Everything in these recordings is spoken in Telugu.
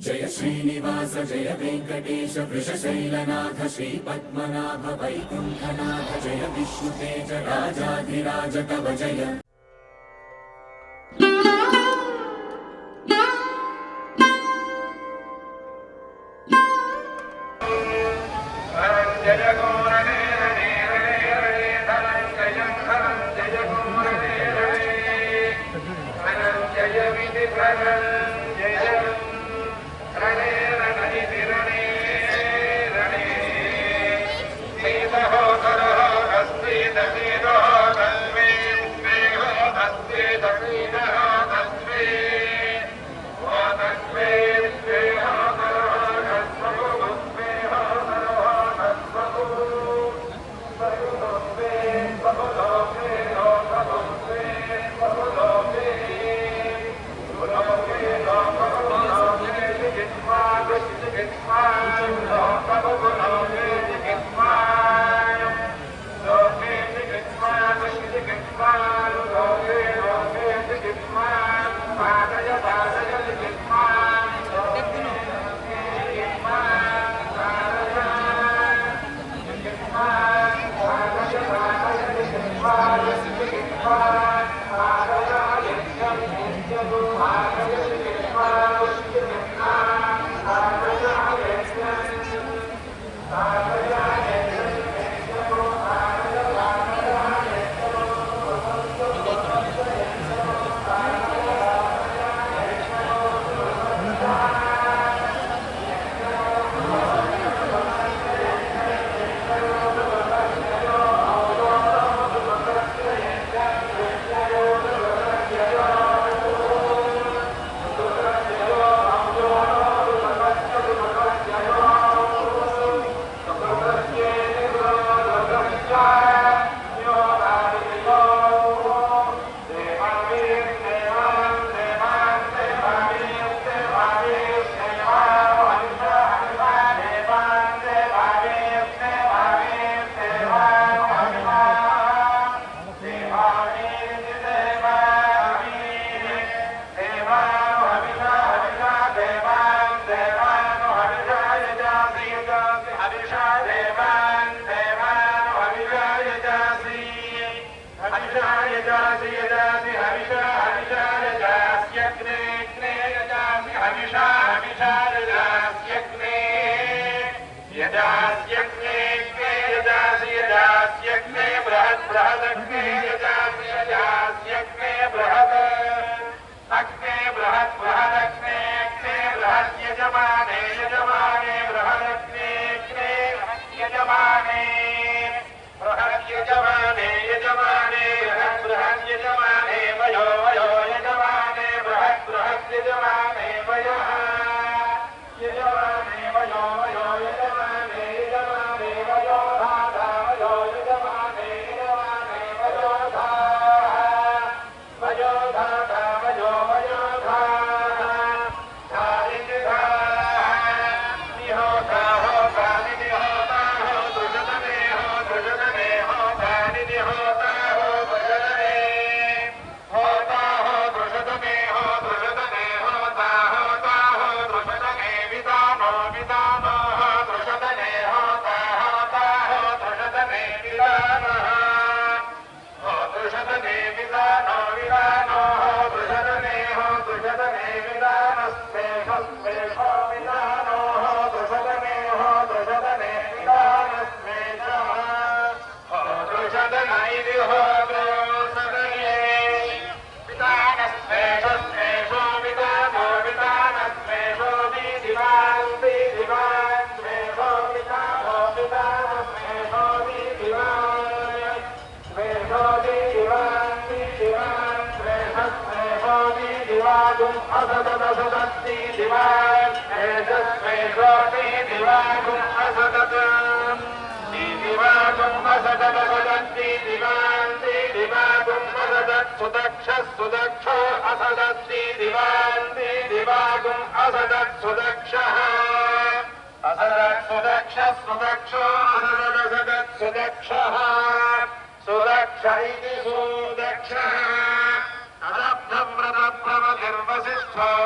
जय श्रीनिवास जय वेंकटेश वृषशैलनाथ श्रीपद्मनाभ वैकुंठनाथ जय विष्णुतेज राजाधिराज तव जय।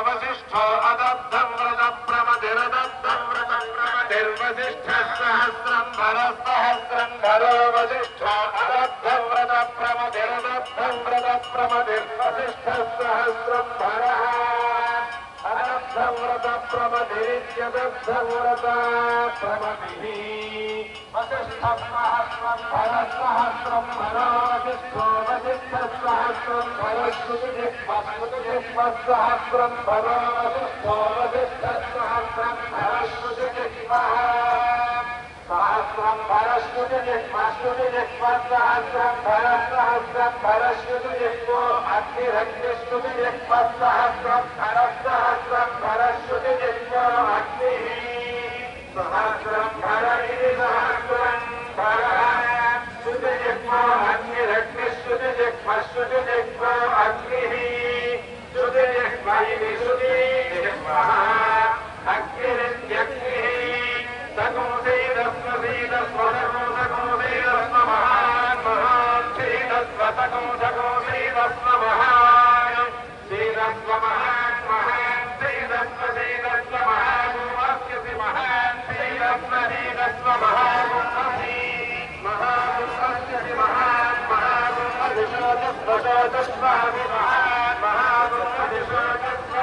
वसिष्ठो अदब्धं व्रतप्रव वसिष्ठं सहस्रं भरत्सहस्रं भरो वसिष्ठसहस्रं भरश्रुतिजिह्वस्सहस्रं भरो वसिष्ठसहस्रं भरश्रुतिजिह्वः सहस्रं भरश्रुतिजिह्वस्सहस्रं भरत्सहस्रं भरश्रुतिजिह्वो अग्निरग्निश्रुतिजिह्वस्सहस्रं भरत्सहस्रं भरश्रुतिजिह्वो अग्निः सहस्रं भर इति सहस्रं भरः श्रुतिजिह्वो अग्निरग्निश्रुतिजिह्वश्रुतिजिह्वो अग्निः श्रुतिजिह्व इति श्रुतिजिह्वः अग्निरित्यग्निः सकोऽसीदस्मसीदस्वसकोऽसकोऽसीदस्म महान् महान् सीदस्वसकोऽसकोऽसीदस्म महान् सीदस्व महान् महान् सीदस्व महागुमस्यसि महान् सीदस्व महागुमसि महागुमस्यसि महान् महागुमधिशोचस्वशोचस्वामि महान् महागुमधिशोचस्व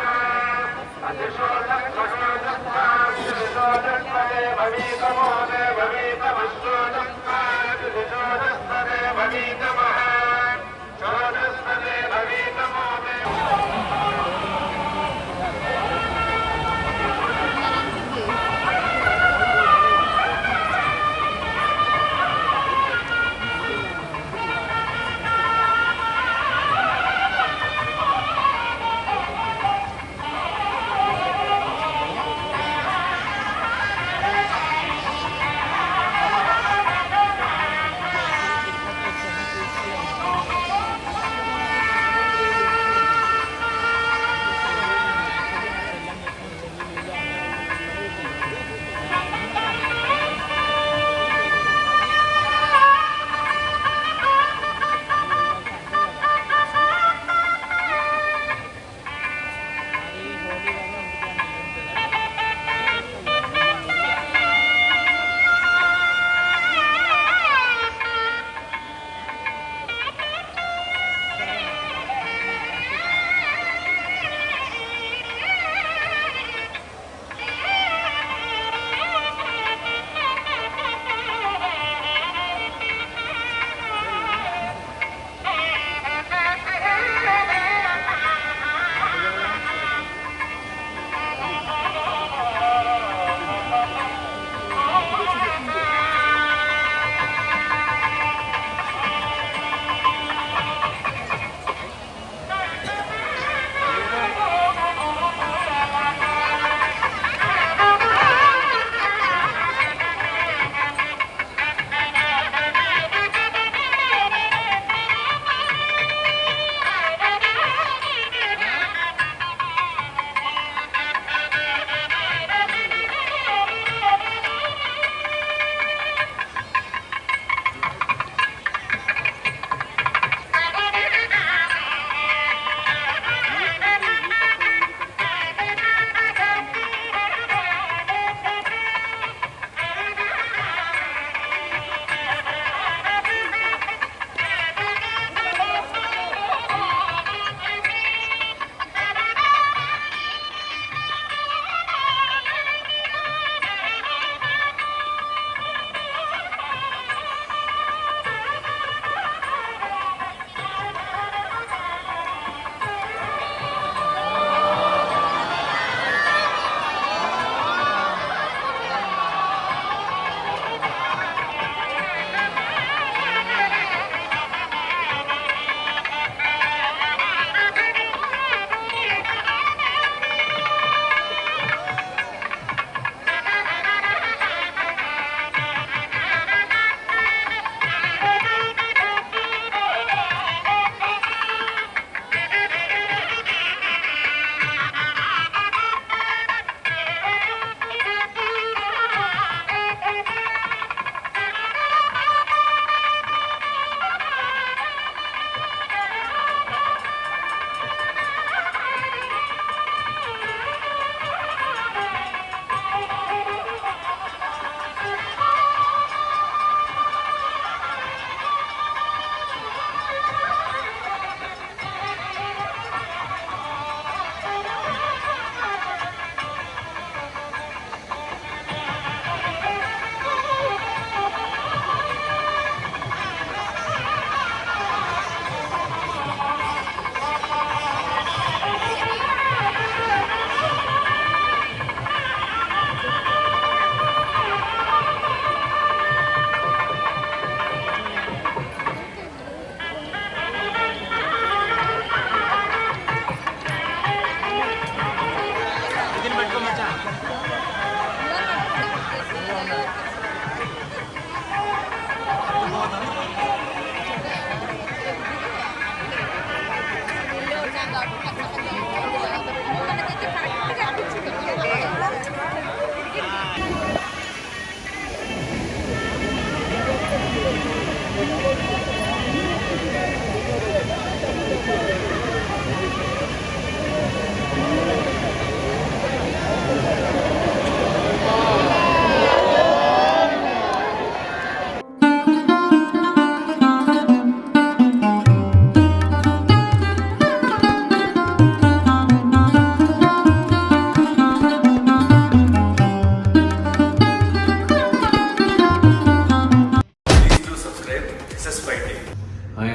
अधिशोचस्वशोचस्वामिशोचस्वदे भवीतमो दे भवीतमश्रोचस्वादिशोचस्वदे भवीतमः शोचस्वदे भवीतमो दे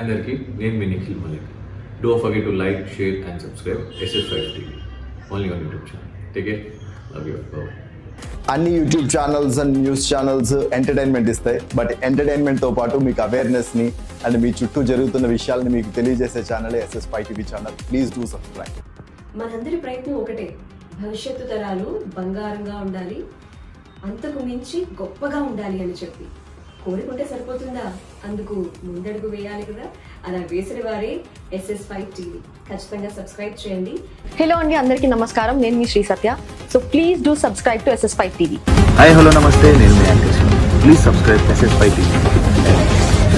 అందరికీ నేను మీ Nikhil Malik. Don't forget to like, share and subscribe SS5 TV. Only on YouTube channel. Take care. Love you. Bye. అన్ని YouTube channels and news channels entertainment ఇస్తాయి, బట్ ఎంటర్టైన్మెంట్తో పాటు మీకు అవేర్నెస్ని అండ్ మీ చుట్టూ జరుగుతున్న విషయాల్ని మీకు తెలియజేసే channel SS5 TV channel. Please do subscribe. మనందరి ప్రయత్నం ఒకటే, భవిష్యత్తు తరాలు బంగారంగా ఉండాలి, అంతకు మించి గొప్పగా ఉండాలి అని చెప్పి. కోరుకుంటే సరిపోతుందా? అందుకు ముందడుగు వేయాలి కదా. అలా వేసిన వారే SS5 TV. ఖచ్చితంగా సబ్స్క్రైబ్ చేయండి. హలో అండి, అందరికీ నమస్కారం. నేను మీ Sri Satya. So please do subscribe to SS5 TV. Hi hello నమస్తే, నేను మీ anchor. Please subscribe SS5 TV.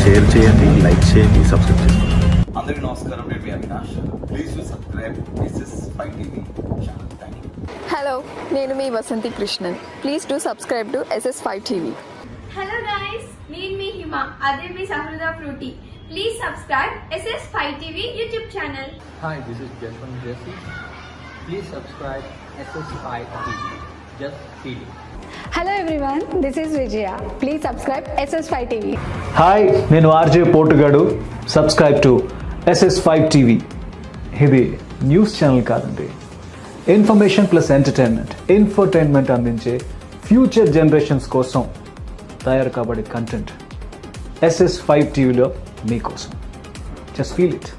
Share చేయండి, లైక్ చేయండి, సబ్స్క్రైబ్ చేసుకోండి. అందరికీ నమస్కారం, నేను మీ Avinash. Please subscribe SS5 TV channel. Thank you. Hello, నేను మీ Vasanthi Krishnan. Please do subscribe to SS5 TV. Hello guys, నేను మీ హిమ. అదే మీ Sahruda fruity. Please subscribe SS5 TV YouTube channel. Hi, this is Jaswant Jesse. Please subscribe SS5 TV. Just feel it. Hello everyone, this is Vijaya. Please subscribe SS5 TV. Hi, నేను RJ Potugadu. Subscribe to SS5 TV. ఇది న్యూస్ ఛానల్ కాదండి, ఇన్ఫర్మేషన్ ప్లస్ ఎంటర్టైన్మెంట్ అందించే ఫ్యూచర్ జనరేషన్స్ కోసం తయారు కాబడే కంటెంట్ SS5 TVలో మీకోసం. Just feel it.